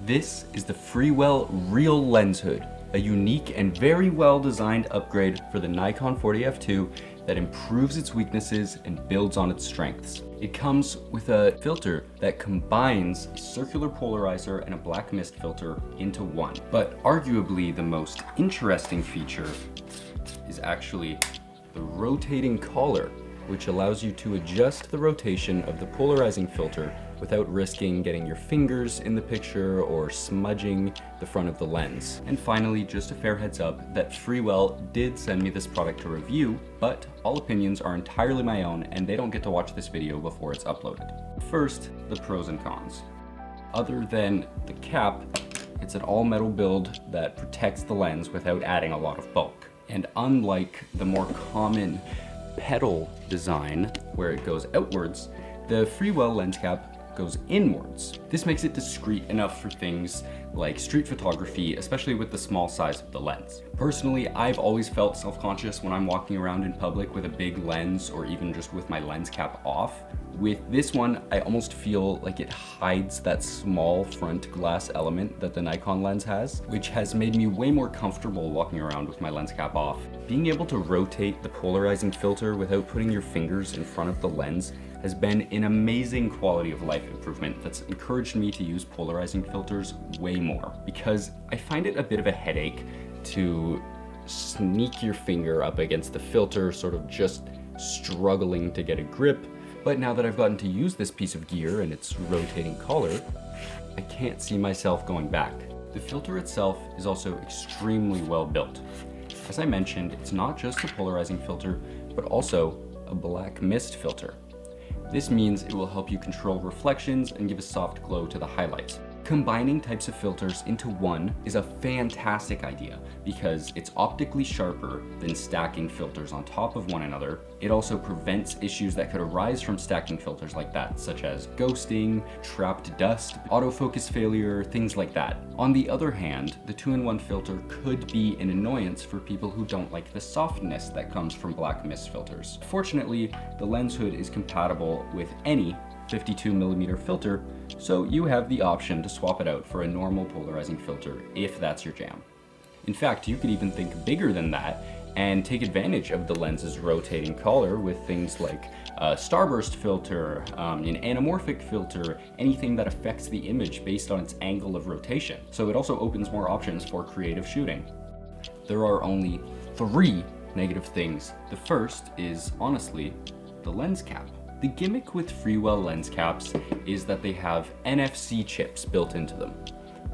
This is the Freewell Real Lens Hood, a unique and very well designed upgrade for the Nikon 40F2 that improves its weaknesses and builds on its strengths. It comes with a filter that combines a circular polarizer and a black mist filter into one. But arguably the most interesting feature is actually the rotating collar, which allows you to adjust the rotation of the polarizing filter without risking getting your fingers in the picture or smudging the front of the lens. And finally, just a fair heads up that Freewell did send me this product to review, but all opinions are entirely my own and they don't get to watch this video before it's uploaded. First, the pros and cons. Other than the cap, it's an all-metal build that protects the lens without adding a lot of bulk. And unlike the more common pedal design where it goes outwards, the Freewell lens cap goes inwards. This makes it discreet enough for things like street photography, especially with the small size of the lens. Personally, I've always felt self-conscious when I'm walking around in public with a big lens or even just with my lens cap off. With this one, I almost feel like it hides that small front glass element that the Nikon lens has, which has made me way more comfortable walking around with my lens cap off. Being able to rotate the polarizing filter without putting your fingers in front of the lens has been an amazing quality of life improvement that's encouraged me to use polarizing filters way more, because I find it a bit of a headache to sneak your finger up against the filter, sort of just struggling to get a grip. But now that I've gotten to use this piece of gear and its rotating collar, I can't see myself going back. The filter itself is also extremely well built. As I mentioned, it's not just a polarizing filter, but also a black mist filter. This means it will help you control reflections and give a soft glow to the highlights. Combining types of filters into one is a fantastic idea because it's optically sharper than stacking filters on top of one another. It also prevents issues that could arise from stacking filters like that, such as ghosting, trapped dust, autofocus failure, things like that. On the other hand, the 2-in-1 filter could be an annoyance for people who don't like the softness that comes from black mist filters. Fortunately, the lens hood is compatible with any 52mm filter, so you have the option to swap it out for a normal polarizing filter if that's your jam. In fact, you could even think bigger than that and take advantage of the lens's rotating collar with things like a starburst filter, an anamorphic filter, anything that affects the image based on its angle of rotation. So it also opens more options for creative shooting. There are only 3 negative things. The first is, honestly, the lens cap. The gimmick with Freewell lens caps is that they have NFC chips built into them,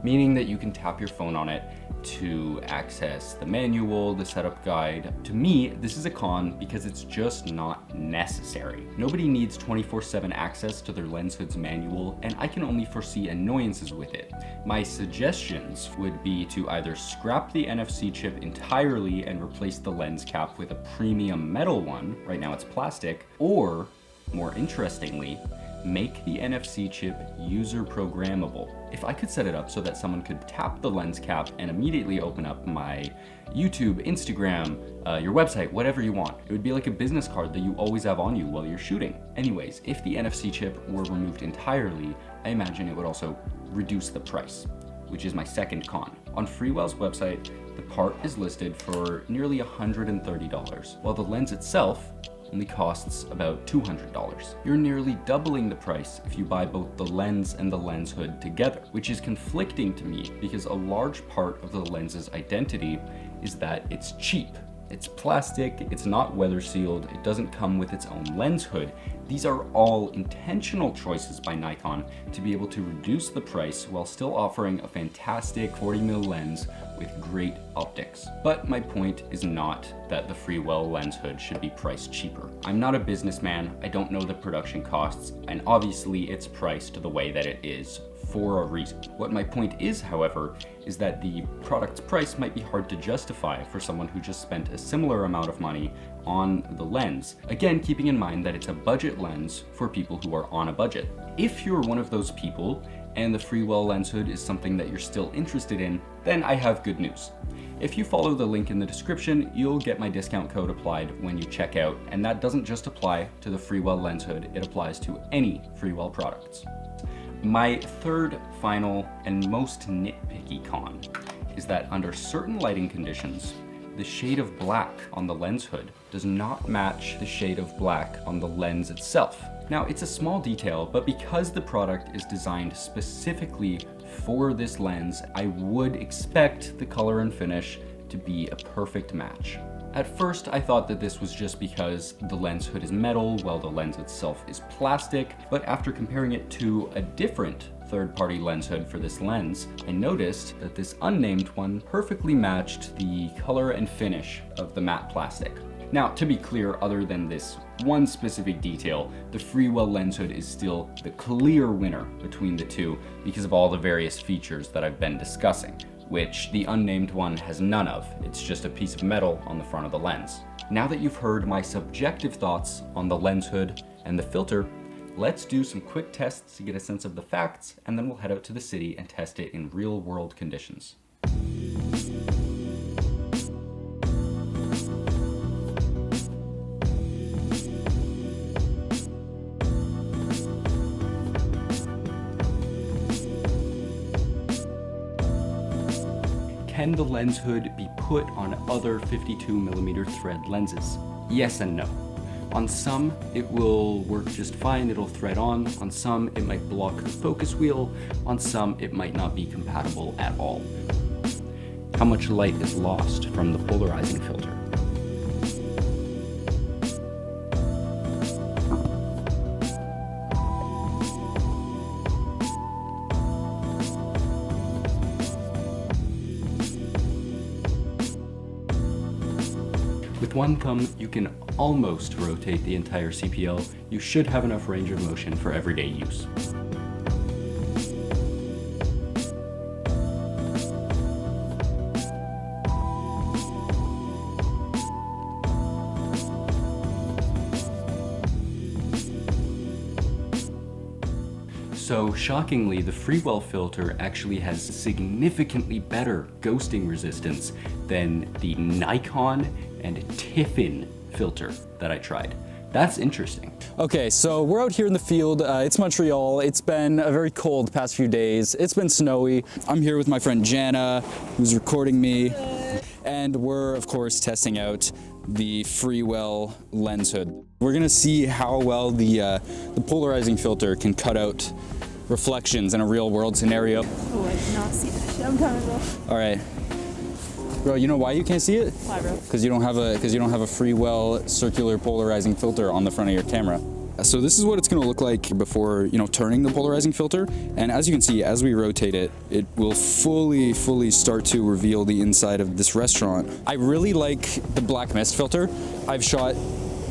meaning that you can tap your phone on it to access the manual, the setup guide. To me, this is a con because it's just not necessary. Nobody needs 24/7 access to their lens hood's manual, and I can only foresee annoyances with it. My suggestions would be to either scrap the NFC chip entirely and replace the lens cap with a premium metal one, right now it's plastic, or more interestingly, make the NFC chip user programmable. If I could set it up so that someone could tap the lens cap and immediately open up my YouTube, Instagram, your website, whatever you want, it would be like a business card that you always have on you while you're shooting. Anyways, if the NFC chip were removed entirely, I imagine it would also reduce the price, which is my second con. On Freewell's website, the part is listed for nearly $130, while the lens itself only costs about $200. You're nearly doubling the price if you buy both the lens and the lens hood together, which is conflicting to me because a large part of the lens's identity is that it's cheap. It's plastic, it's not weather sealed, it doesn't come with its own lens hood. These are all intentional choices by Nikon to be able to reduce the price while still offering a fantastic 40mm lens with great optics. But my point is not that the Freewell lens hood should be priced cheaper. I'm not a businessman, I don't know the production costs, and obviously it's priced the way that it is for a reason. What my point is, however, is that the product's price might be hard to justify for someone who just spent a similar amount of money on the lens. Again, keeping in mind that it's a budget lens for people who are on a budget. If you're one of those people and the Freewell lens hood is something that you're still interested in, then I have good news. If you follow the link in the description, you'll get my discount code applied when you check out, and that doesn't just apply to the Freewell lens hood, it applies to any Freewell products. My third, final, and most nitpicky con is that under certain lighting conditions, the shade of black on the lens hood does not match the shade of black on the lens itself. Now, it's a small detail, but because the product is designed specifically for this lens, I would expect the color and finish to be a perfect match. At first, I thought that this was just because the lens hood is metal while the lens itself is plastic, but after comparing it to a different third-party lens hood for this lens, I noticed that this unnamed one perfectly matched the color and finish of the matte plastic. Now, to be clear, other than this one specific detail, the Freewell lens hood is still the clear winner between the two because of all the various features that I've been discussing, which the unnamed one has none of. It's just a piece of metal on the front of the lens. Now that you've heard my subjective thoughts on the lens hood and the filter, let's do some quick tests to get a sense of the facts, and then we'll head out to the city and test it in real-world conditions. Can the lens hood be put on other 52mm thread lenses? Yes and no. On some, it will work just fine, it'll thread on some it might block the focus wheel, on some it might not be compatible at all. How much light is lost from the polarizing filter? With one thumb, you can almost rotate the entire CPL. You should have enough range of motion for everyday use. So shockingly, the Freewell filter actually has significantly better ghosting resistance than the Nikon and Tiffin filter that I tried. That's interesting. Okay, so we're out here in the field. It's Montreal. It's been a very cold past few days. It's been snowy. I'm here with my friend Jana, who's recording me. And we're, of course, testing out the Freewell lens hood. We're gonna see how well the polarizing filter can cut out reflections in a real world scenario. Oh, I did not see that shit. I'm coming, bro. All right. Bro, you know why you can't see it? Why, bro? Because you don't have a Freewell circular polarizing filter on the front of your camera. So this is what it's going to look like before, turning the polarizing filter. And as you can see, as we rotate it, it will fully start to reveal the inside of this restaurant. I really like the black mist filter. I've shot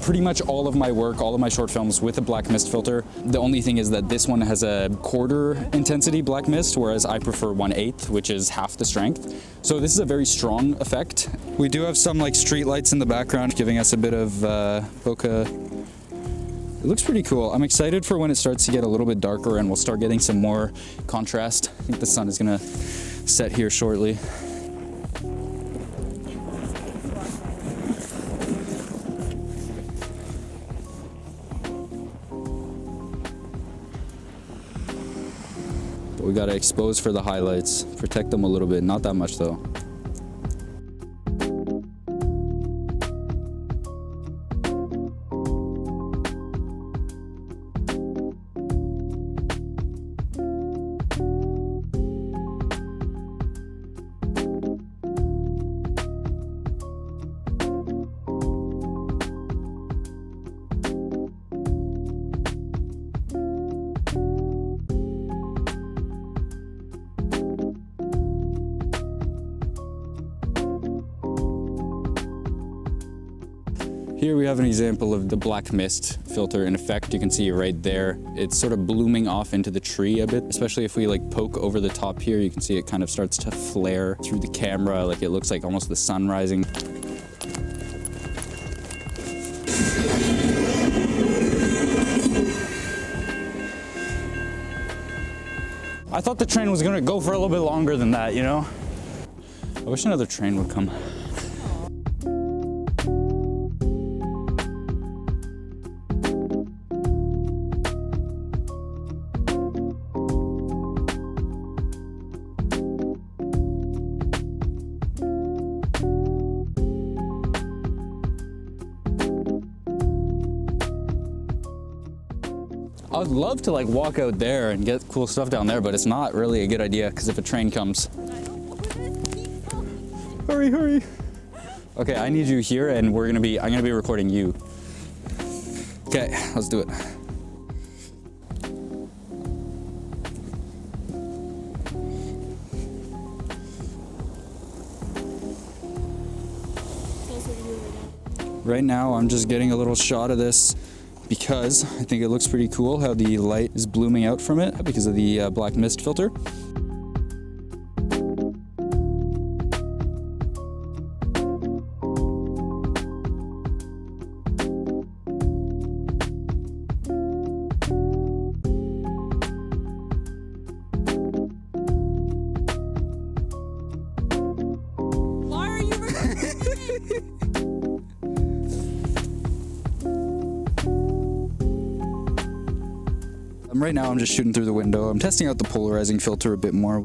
pretty much all of my work, all of my short films with a black mist filter. The only thing is that this one has a quarter intensity black mist, whereas I prefer 1/8, which is half the strength. So this is a very strong effect. We do have some like street lights in the background giving us a bit of bokeh. It looks pretty cool. I'm excited for when it starts to get a little bit darker and we'll start getting some more contrast. I think the sun is gonna set here shortly. We gotta expose for the highlights, protect them a little bit, not that much though. Here we have an example of the black mist filter in effect. You can see right there. It's sort of blooming off into the tree a bit, especially if we like poke over the top here. You can see it kind of starts to flare through the camera, like it looks like almost the sun rising. I thought the train was gonna go for a little bit longer than that, I wish another train would come. I would love to like walk out there and get cool stuff down there, but it's not really a good idea because if a train comes. Hurry, hurry. Okay, I need you here and I'm gonna be recording you. Okay, let's do it. Right now, I'm just getting a little shot of this because I think it looks pretty cool how the light is blooming out from it because of the black mist filter. Why are you recording me? Right now I'm just shooting through the window. I'm testing out the polarizing filter a bit more.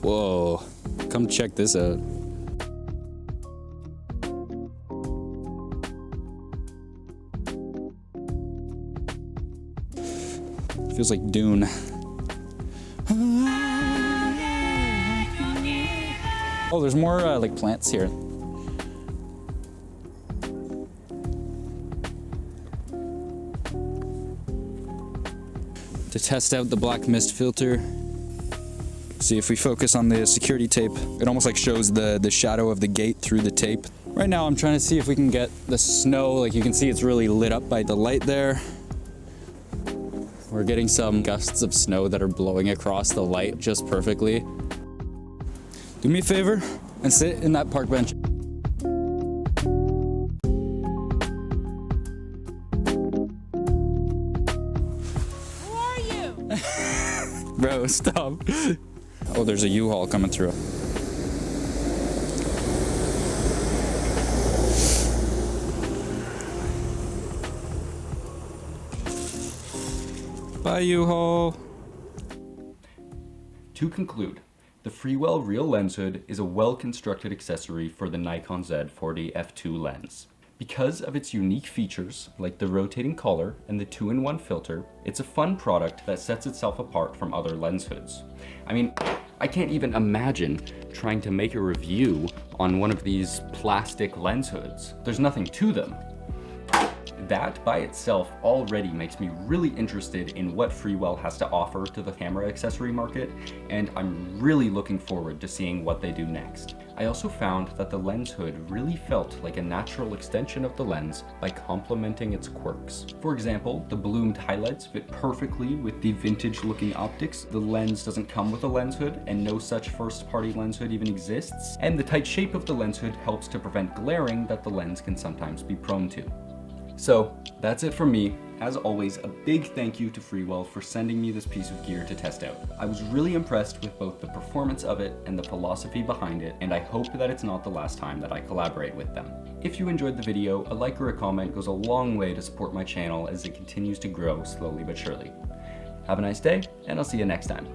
Whoa, come check this out. Feels like Dune. Oh, there's more like plants here. To test out the black mist filter, see if we focus on the security tape, it almost like shows the shadow of the gate through the tape. Right now I'm trying to see if we can get the snow, like you can see it's really lit up by the light there. We're getting some gusts of snow that are blowing across the light just perfectly. Do me a favor and sit in that park bench. Who are you? Bro, stop. Oh, there's a U-Haul coming through. Bye, U-Haul. To conclude, the Freewell Real Lens Hood is a well-constructed accessory for the Nikon Z40 f2 lens. Because of its unique features, like the rotating collar and the 2-in-1 filter, it's a fun product that sets itself apart from other lens hoods. I mean, I can't even imagine trying to make a review on one of these plastic lens hoods. There's nothing to them. That by itself already makes me really interested in what Freewell has to offer to the camera accessory market, and I'm really looking forward to seeing what they do next. I also found that the lens hood really felt like a natural extension of the lens by complementing its quirks. For example, the bloomed highlights fit perfectly with the vintage looking optics. The lens doesn't come with a lens hood, and no such first-party lens hood even exists. And the tight shape of the lens hood helps to prevent glaring that the lens can sometimes be prone to. So that's it from me. As always, a big thank you to Freewell for sending me this piece of gear to test out. I was really impressed with both the performance of it and the philosophy behind it, and I hope that it's not the last time that I collaborate with them. If you enjoyed the video, a like or a comment goes a long way to support my channel as it continues to grow slowly but surely. Have a nice day, and I'll see you next time.